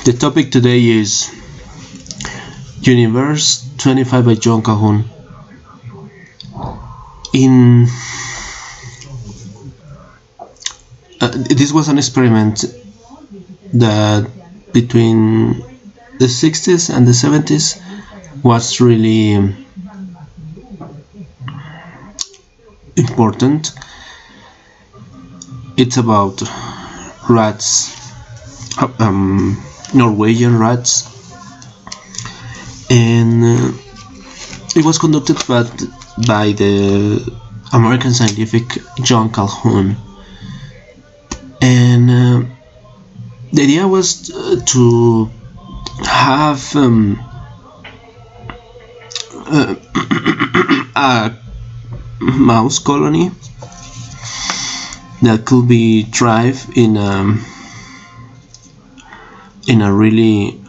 The topic today is Universe 25 by John Calhoun. This was an experiment that between the 60s and the 70s was really important. It's about rats, Norwegian rats, and it was conducted by the American scientific John Calhoun, and the idea was to have a mouse colony that could be thrive in a really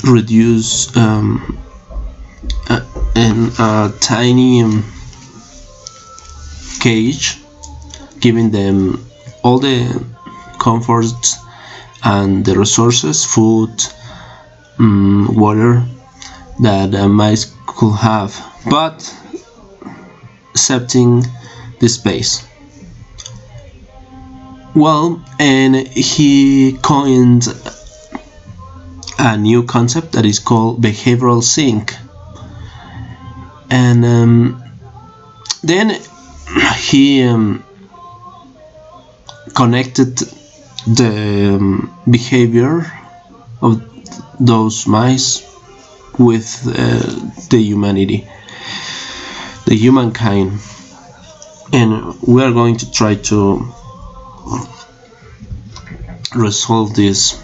reduced in a tiny cage, giving them all the comforts and the resources, food, water that mice could have, but accepting the space. Well, and he coined a new concept that is called behavioral sync, and then he connected the behavior of those mice with the humankind, and we are going to try to resolve this.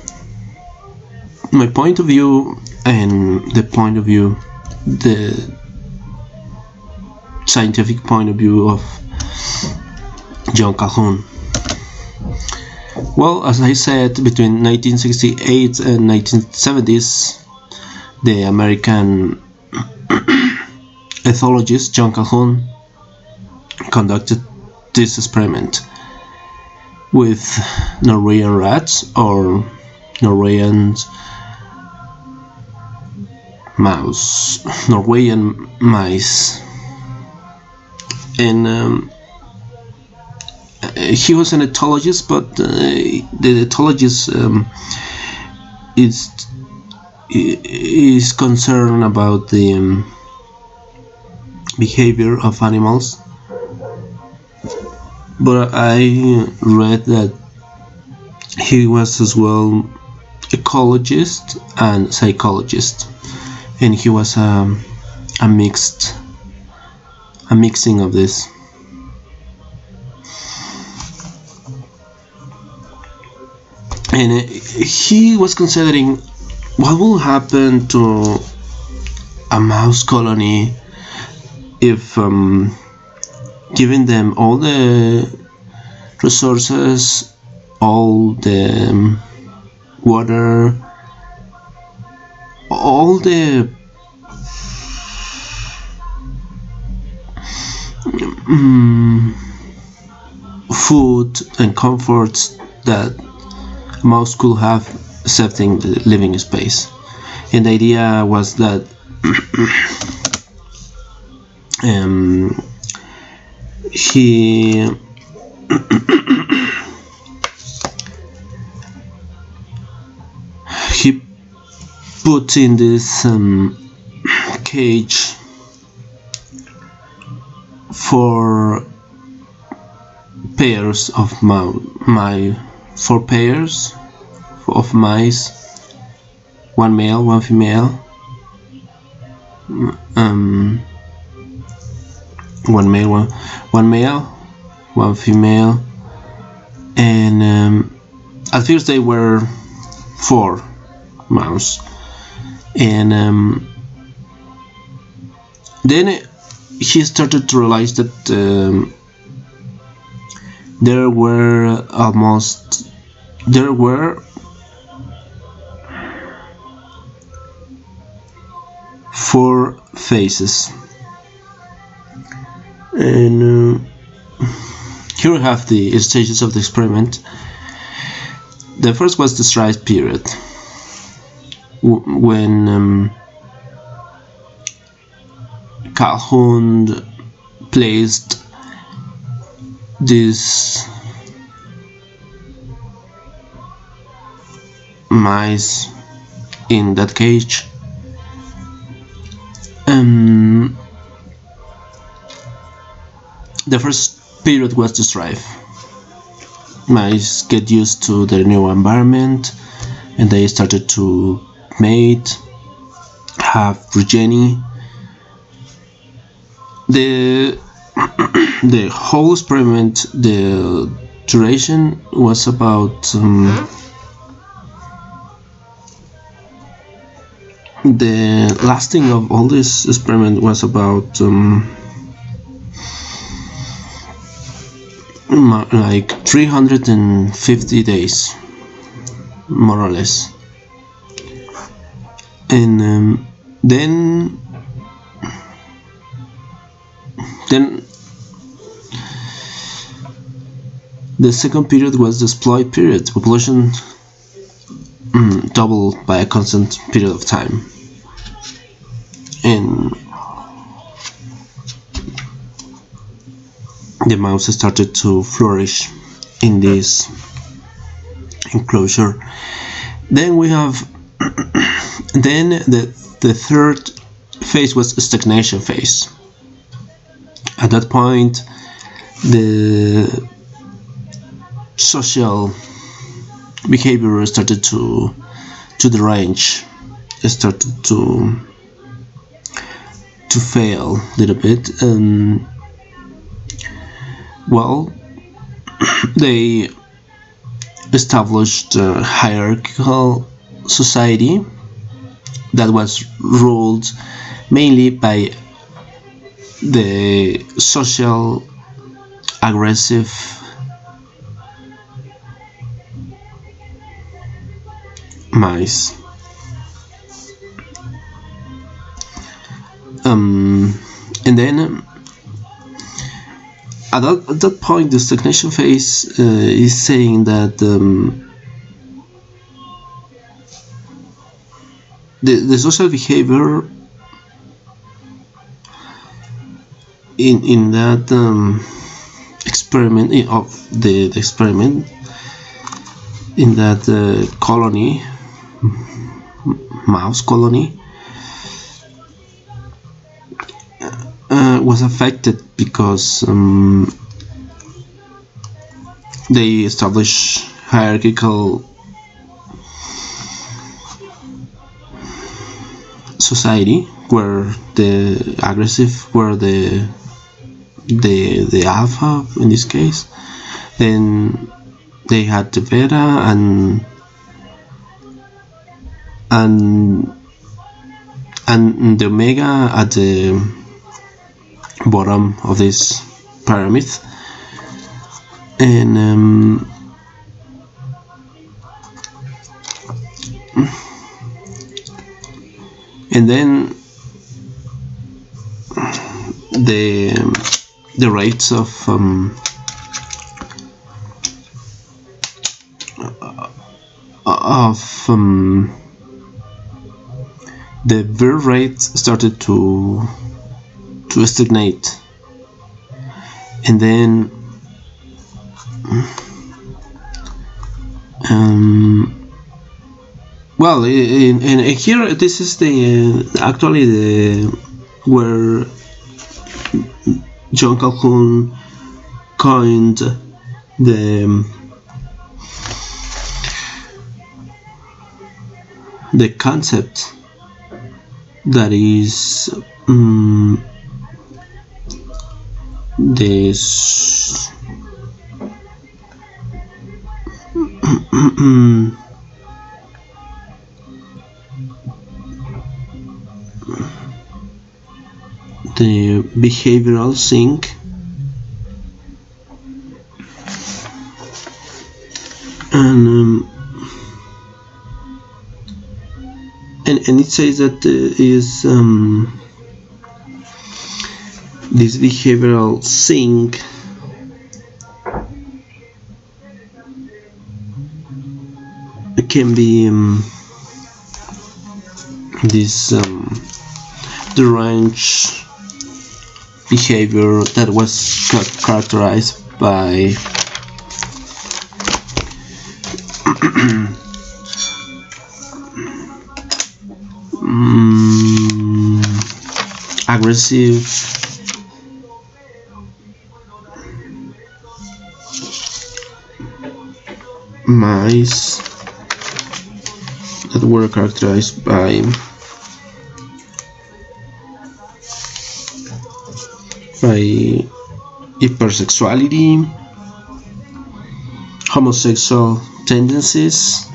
My point of view and the scientific point of view of John Calhoun. Well, as I said, between 1968 and 1970s, the American ethologist John Calhoun conducted this experiment with Norwegian rats, or Norwegian mice, and he was an ethologist, but the ethologist is concerned about the behavior of animals. But I read that he was as well ecologist and psychologist, and he was a mixing of this. And he was considering what will happen to a mouse colony if giving them all the resources, all the water, all the food and comforts that a mouse could have, accepting the living space. And the idea was that he put in this cage for pairs of four pairs of mice, one male, one female, one male, one female, and at first they were 4 mouse, and then he started to realize that there were 4 phases, and here we have the stages of the experiment. the first was the strife period, when Calhoun placed these mice in that cage. The first period was the strife. Mice get used to their new environment and they started to mate, have progeny. The whole experiment, the duration was about the lasting of all this experiment was about like 350 days, more or less. And then the second period was the exploit period. Population doubled by a constant period of time, and the mouse started to flourish in this enclosure. Then we have then the third phase was a stagnation phase. At that point, the social behavior started to derange. It started to fail a little bit. Well, they established a hierarchical society that was ruled mainly by the social aggressive mice. And then at that point, the stagnation phase is saying that the social behavior in that experiment of the experiment in that colony, mouse colony, was affected because they established hierarchical society where the aggressive were the alpha in this case. Then they had the beta and the omega at the bottom of this pyramid. And then the rates of the birth rate started to stagnate, and then well, in here this is the actually the where John Calhoun coined the concept that is this the behavioral sink, and it says that is this behavioral sink can be this deranged behavior that was characterized by aggressive mice that were characterized by hypersexuality, homosexual tendencies,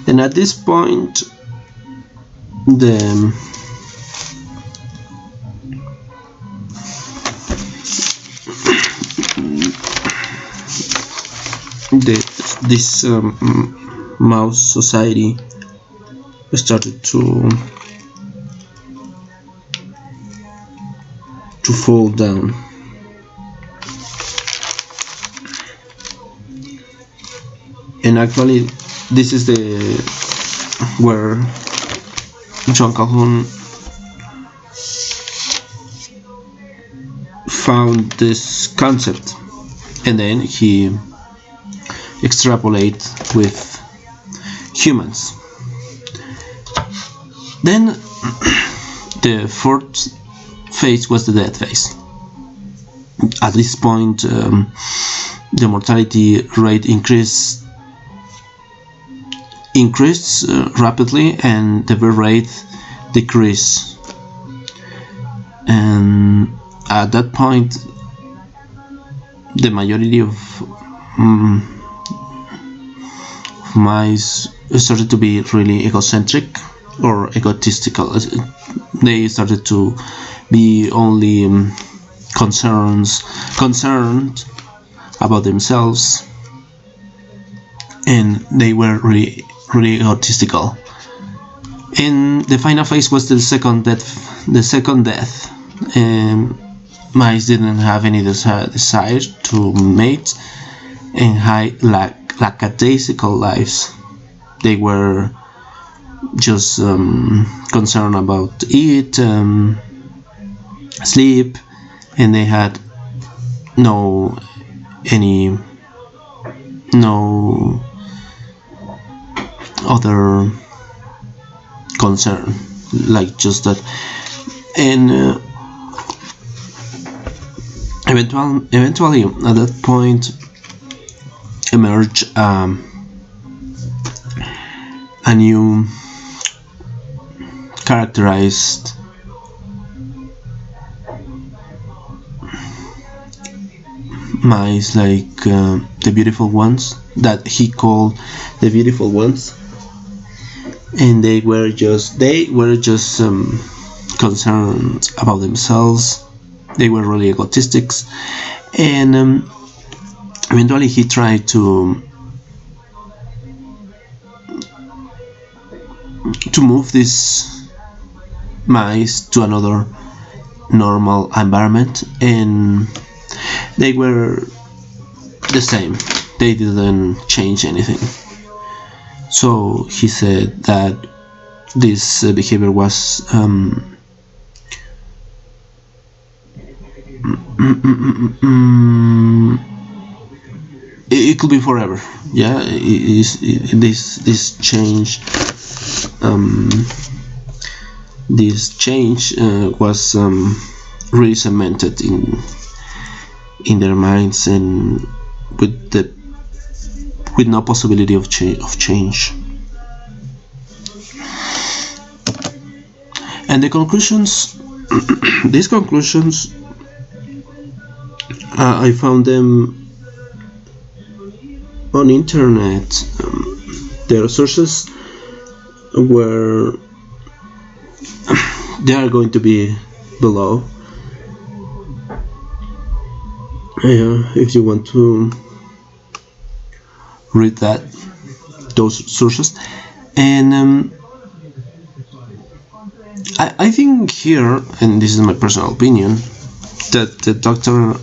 and at this point this mouse society started to fall down. And actually this is where John Calhoun found this concept, and then he extrapolated with humans. Then the fourth phase was the death phase. At this point the mortality rate increased rapidly, and the birth rate decreased, and at that point the majority of mice started to be really egocentric or egotistical. They started to be only concerned about themselves, and they were really egotistical. And the final phase was the second death. Mice didn't have any desire to mate and had lackadaisical lives. They were just concerned about eat, sleep, and they had no other concern, like just that. And eventually at that point emerged a new characterized mice, like the beautiful ones, that he called the beautiful ones, and they were just concerned about themselves. They were really egotistic, and eventually he tried to move these mice to another normal environment, and they were the same. They didn't change anything. So he said that this behavior was it could be forever. Yeah, this change was really cemented in their minds, and with no possibility of change. And the conclusions, these conclusions, I found them on internet. Their sources were, they are going to be below, if you want to read those sources. And I think here, and this is my personal opinion, that the doctor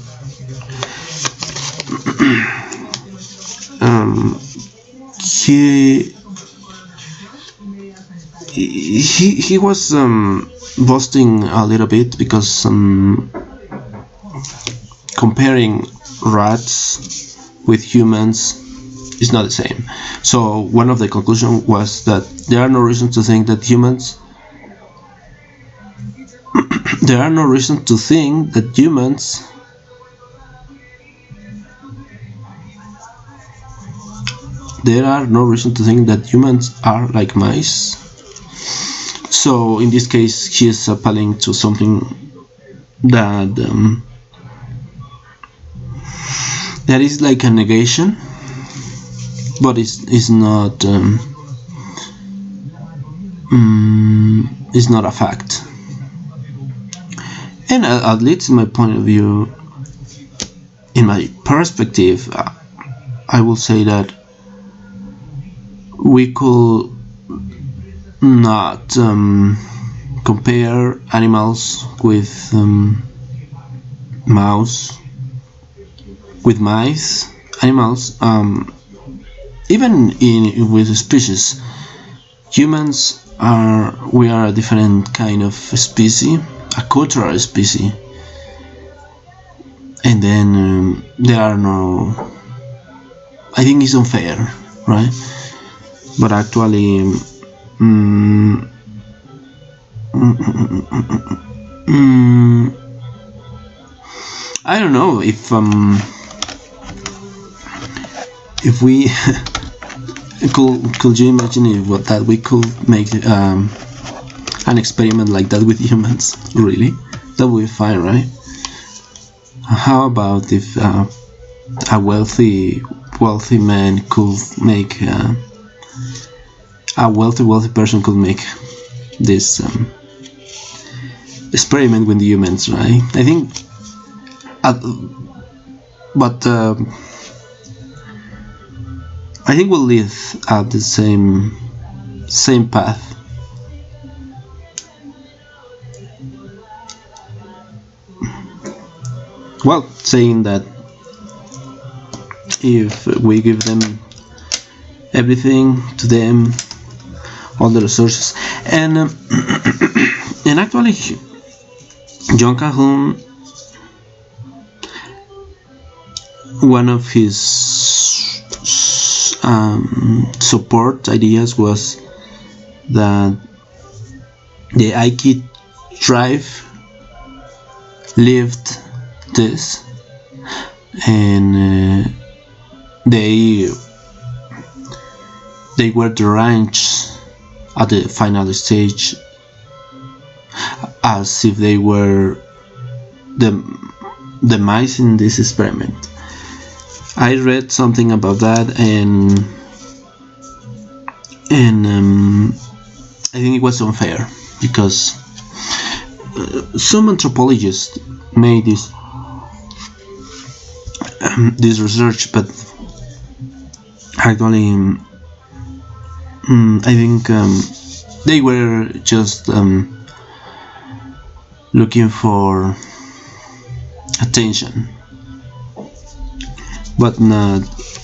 he was boasting a little bit because comparing rats with humans is not the same. So one of the conclusions was that there are no reasons to think that humans there are no reason to think that humans are like mice. So in this case, he is appealing to something that that is like a negation, but it's not a fact. And at least in my point of view, in my perspective, I will say that we could not compare animals with mice, animals, even with species. Humans we are a different kind of species, a cultural species, and then there are no. I think it's unfair, right? But actually, I don't know if we could you imagine that we could make an experiment like that with humans? Really, that would be fine, right? How about if a wealthy man could make a wealthy person could make this experiment with the humans, right? I think, but I think we'll live at the same path. Well, saying that if we give them everything to them, all the resources, and and actually John Calhoun, one of his support ideas was that the Aiki tribe lived this, and they were deranged at the final stage, as if they were the mice in this experiment. I read something about that, and I think it was unfair because some anthropologists made this research, but actually I think they were just looking for attention, but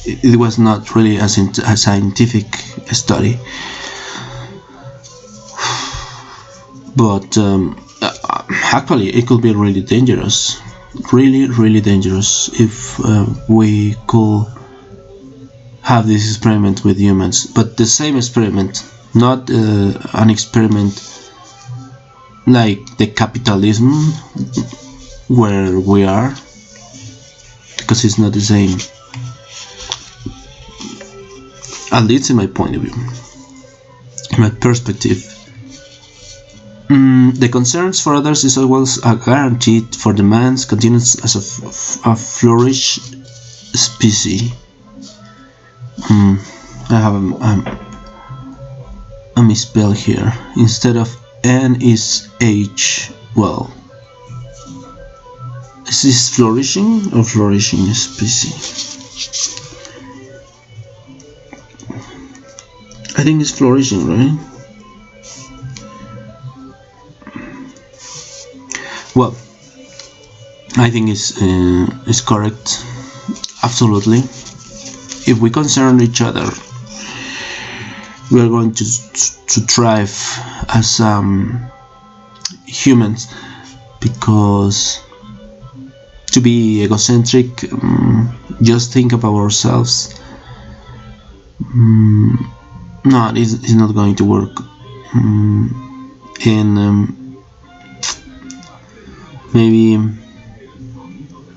it was not really a scientific study. But actually it could be really dangerous, really dangerous, if we could have this experiment with humans, but the same experiment, not an experiment like the capitalism where we are, because it's not the same, at least in my point of view, in my perspective. The concerns for others is always a guarantee for the man's continuance as a flourish species. I have a misspell here. Instead of N is H. Well, is this flourishing or flourishing species? I think it's flourishing, right? Well, I think it's correct, absolutely. If we concern each other we are going to thrive as humans, because to be egocentric, just think about ourselves, no, it's not going to work. And maybe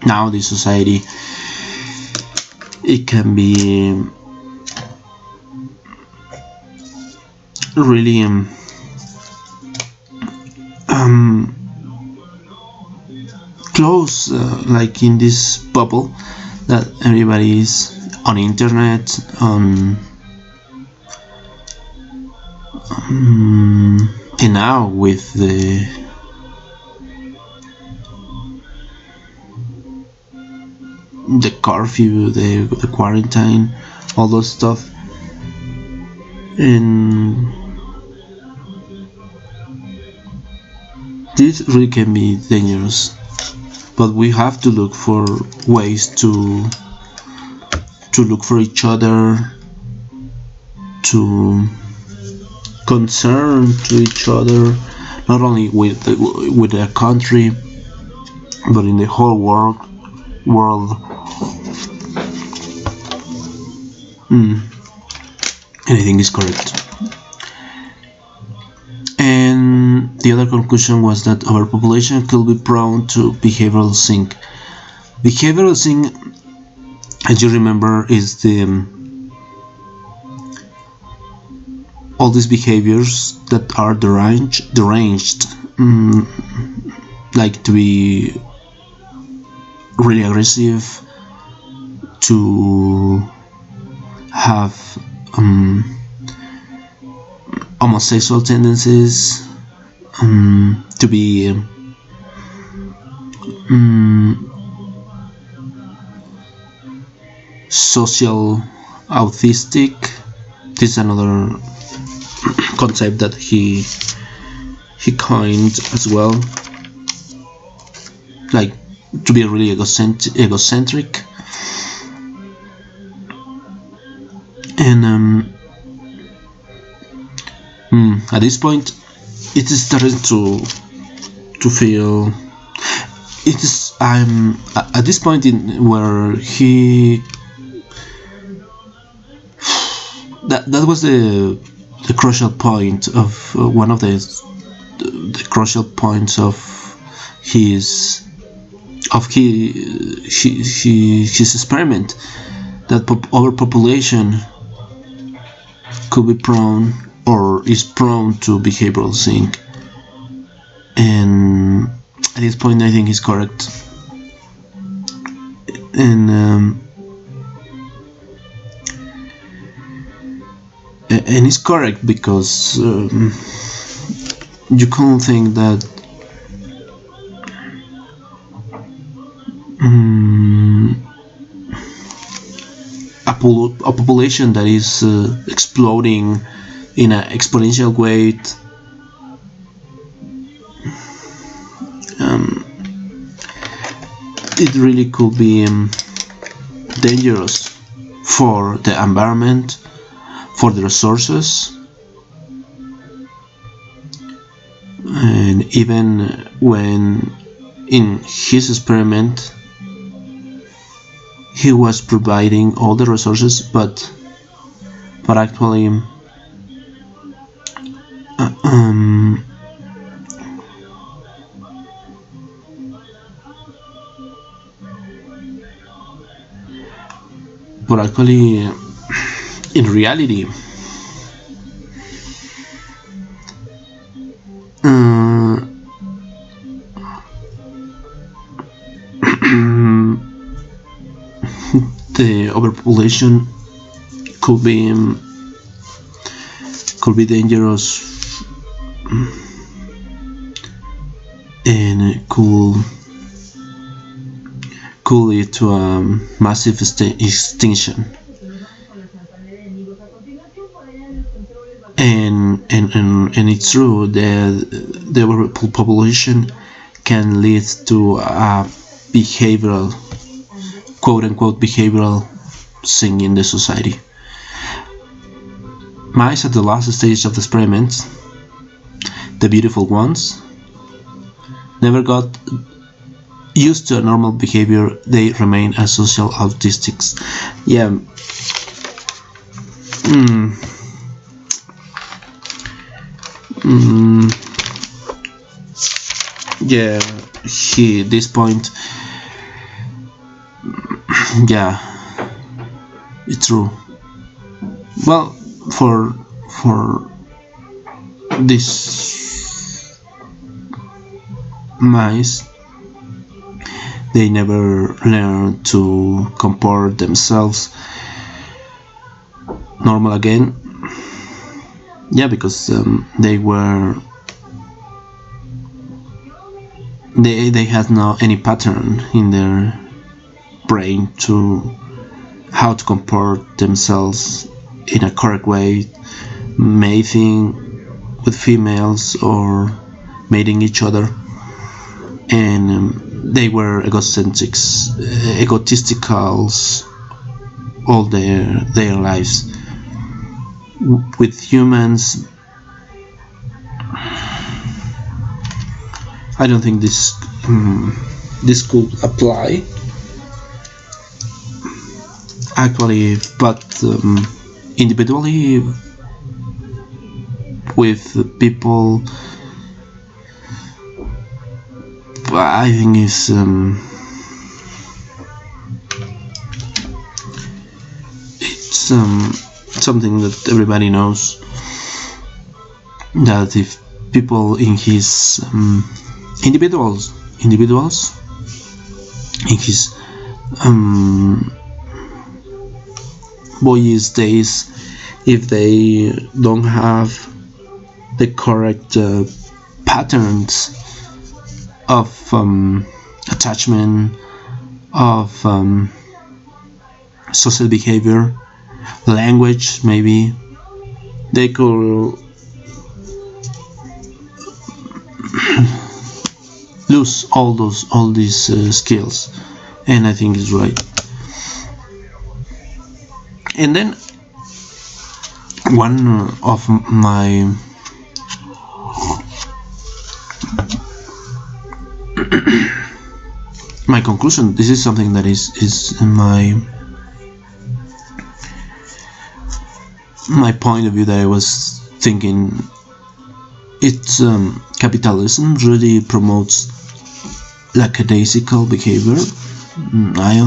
now the society, it can be really close, like in this bubble that everybody is on internet, on and now with the curfew, the quarantine, all those stuff, and this really can be dangerous. But we have to look for ways to look for each other, to concern to each other, not only with their country, but in the whole world. Anything is correct. And the other conclusion was that overpopulation could be prone to behavioral sink. Behavioral sink, as you remember, is all these behaviors that are deranged, like to be really aggressive, to have homosexual tendencies, to be social autistic. This is another concept that he coined as well, like to be really egocentric. And at this point, it is starting to feel. It is I'm at this point in where he that was the crucial point of one of the crucial points of his experiment, that overpopulation could be prone or is prone to behavioral sink. And at this point I think he's correct. And it's correct because you can't think that a population that is exploding in an exponential way, it really could be dangerous for the environment, for the resources. And even when in his experiment he was providing all the resources, but actually in reality the overpopulation could be dangerous, and could lead to a massive extinction. And it's true that the overpopulation can lead to a behavioral, quote unquote, behavioral thing in the society. mice at the last stage of the experiments, the beautiful ones, never got used to a normal behavior. They remain as social autistics. Yeah. Yeah, this point, yeah, it's true. Well, for these mice, they never learn to comport themselves normal again. Yeah, because they had no any pattern in their brain to how to comport themselves in a correct way, mating with females or mating each other, and they were egotisticals all their lives. With humans, I don't think this could apply actually, but individually with people, I think it's something that everybody knows, that if people in his individuals in his boyish days, if they don't have the correct patterns of attachment, of social behavior, language, maybe they could lose all these skills, and I think it's right. And then one of my my conclusion, this is something that is my point of view that I was thinking. It's capitalism really promotes lackadaisical behavior. I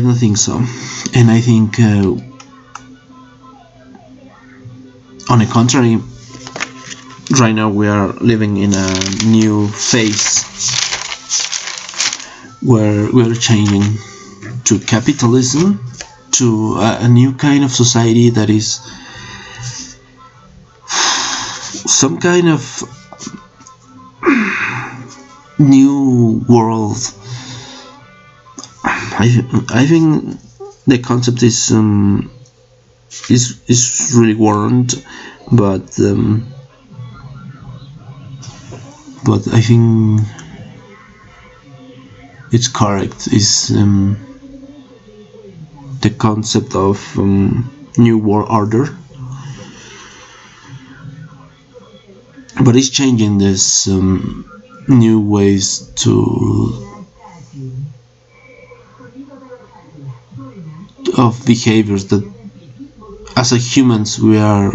don't think so, and I think on the contrary, right now we are living in a new phase where we're changing to capitalism, to a new kind of society that is some kind of new world. I think the concept is really warranted, but I think it's correct. Is the concept of new world order, but it's changing this new ways of behaviors that as a humans we are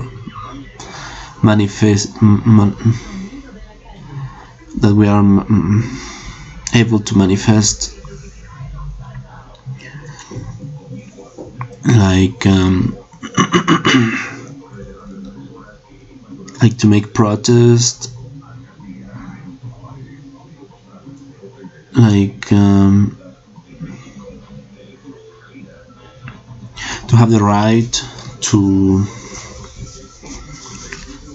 able to manifest, like like to make protest, like to have the right to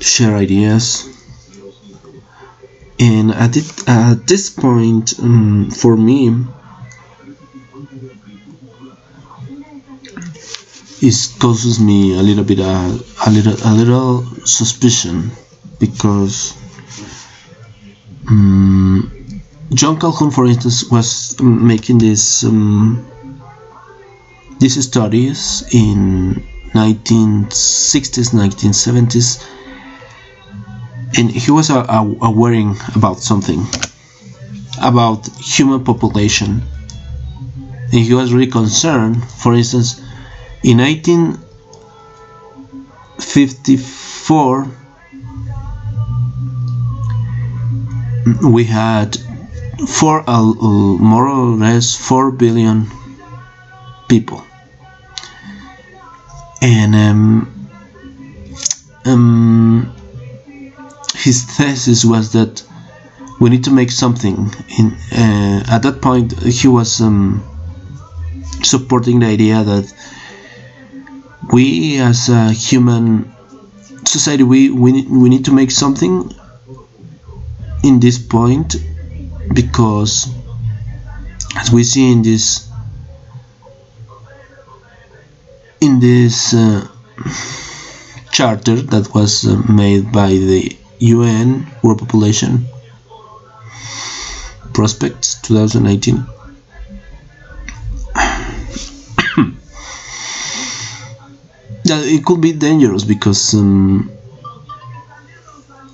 share ideas. And at this point, for me, it causes me a little bit a little suspicion, because John Calhoun, for instance, was making these studies in 1960s, 1970s, and he was worrying about something, about human population, and he was really concerned. For instance, in 1954 we had more or less 4 billion people, and his thesis was that we need to make something. At that point he was supporting the idea that we as a human society, we need to make something in this point, because as we see in this charter that was made by the UN World Population Prospects 2019, that it could be dangerous, because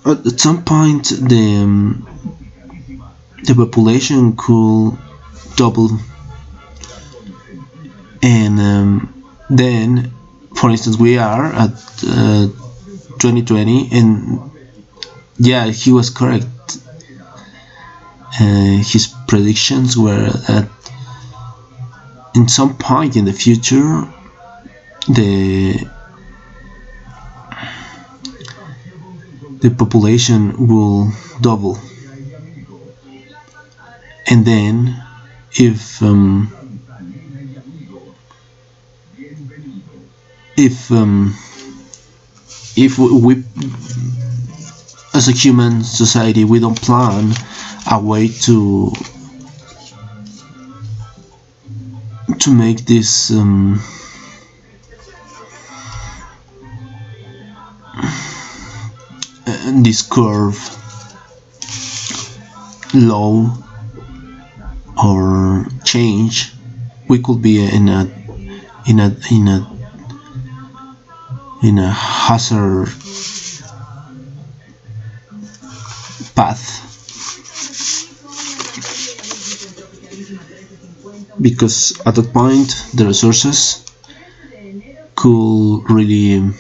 at some point the population could double, and then, for instance, we are at 2020, and yeah, he was correct. His predictions were that in some point in the future the population will double, and then if we as a human society, we don't plan a way to make this this curve low or change, we could be in a hazard path, because at that point the resources could really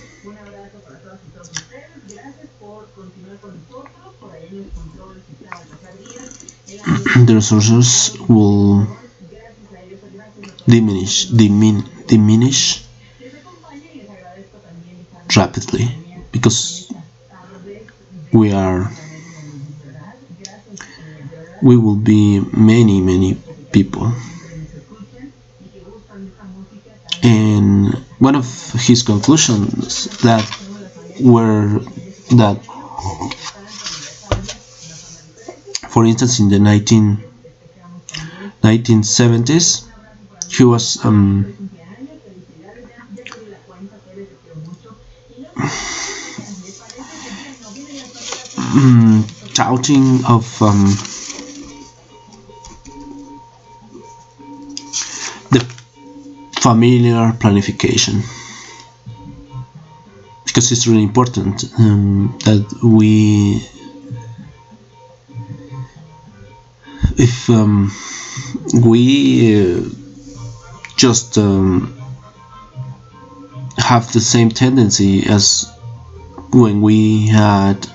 will diminish rapidly, because we will be many people. And one of his conclusions were that, for instance, in the 1970s, he was touting of the familiar planification, because it's really important that if we just have the same tendency as when we had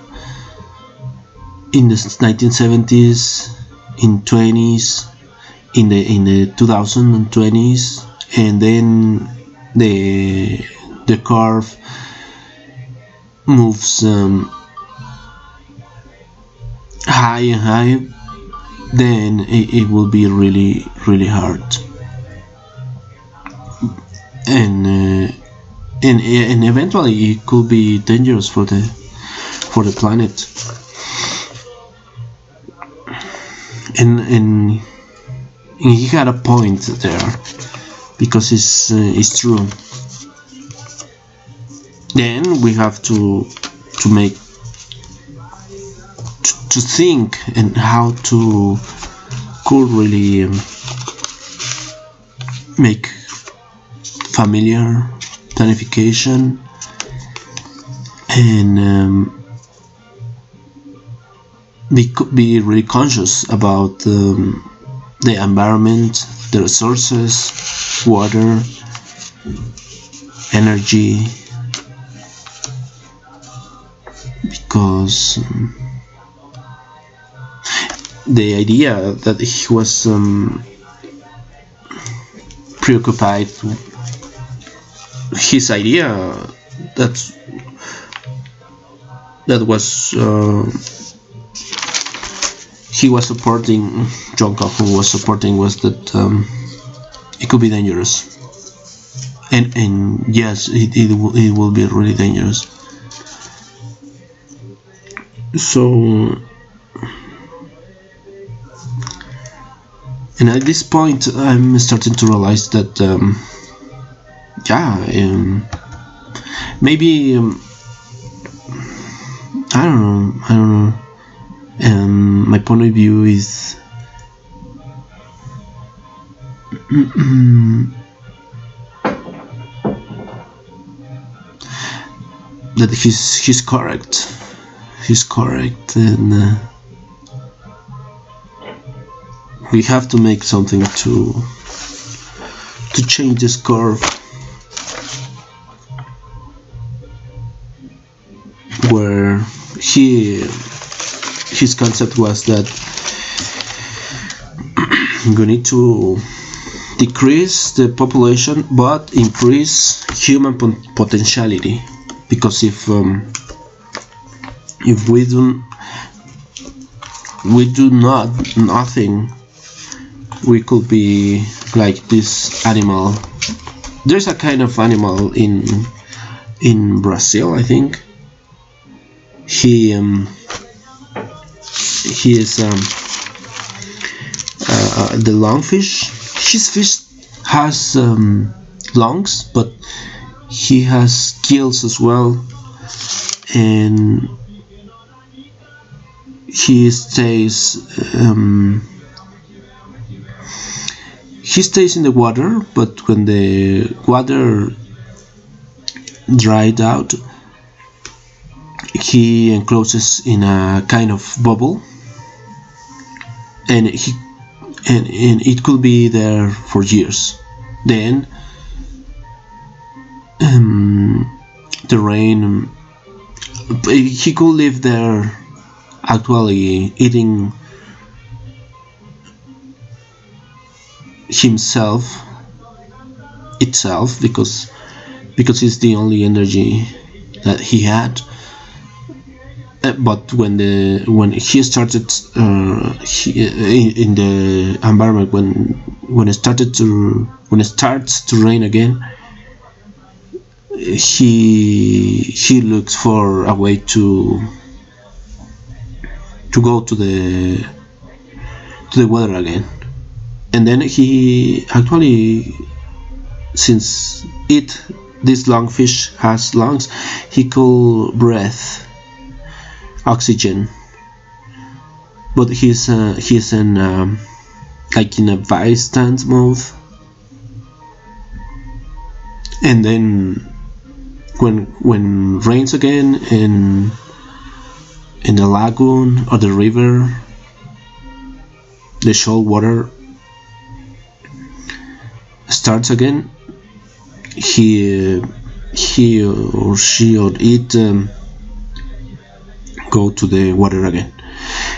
in the 1970s, in 20s, in the 2020s, and then the curve moves high and high, then it will be really hard, and eventually it could be dangerous for the planet. And he had a point there, because it's true. Then we have to think and how to could really make familiar planification, and be really conscious about the environment, the resources, water, energy, because the idea that he was preoccupied, his idea that was he was supporting, John Calhoun was supporting, was that it could be dangerous, and yes, it will be really dangerous. So, and at this point I'm starting to realize that maybe I don't know. My point of view is that he's correct. He's correct, and we have to make something to change this curve, where his concept was that we need to decrease the population but increase human potentiality, because if we do nothing, we could be like this animal. There's a kind of animal in Brazil, I think. He is the lungfish. His fish has lungs, but he has gills as well, and he stays in the water, but when the water dried out, he encloses in a kind of bubble, and it could be there for years. Then the rain, he could live there actually eating itself, because it's the only energy that he had. But when he started in the environment, when it starts to rain again, he looks for a way to go to the water again, and then he actually, since this lungfish has lungs, he could breathe oxygen, but he's in like in a bystand mode. And then when rains again in the lagoon or the river, the shoal water starts again, he or she or it go to the water again.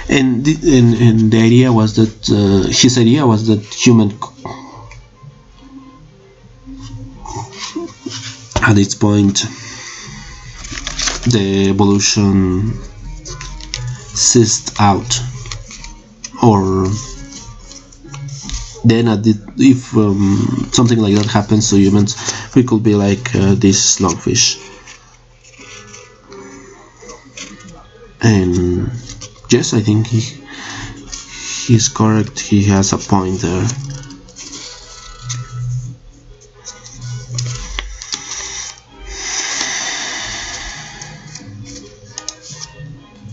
And the idea was that his idea was that at its point the evolution ceased out, or then if something like that happens to humans, we could be like this lungfish. And yes, I think he's correct. He has a point there.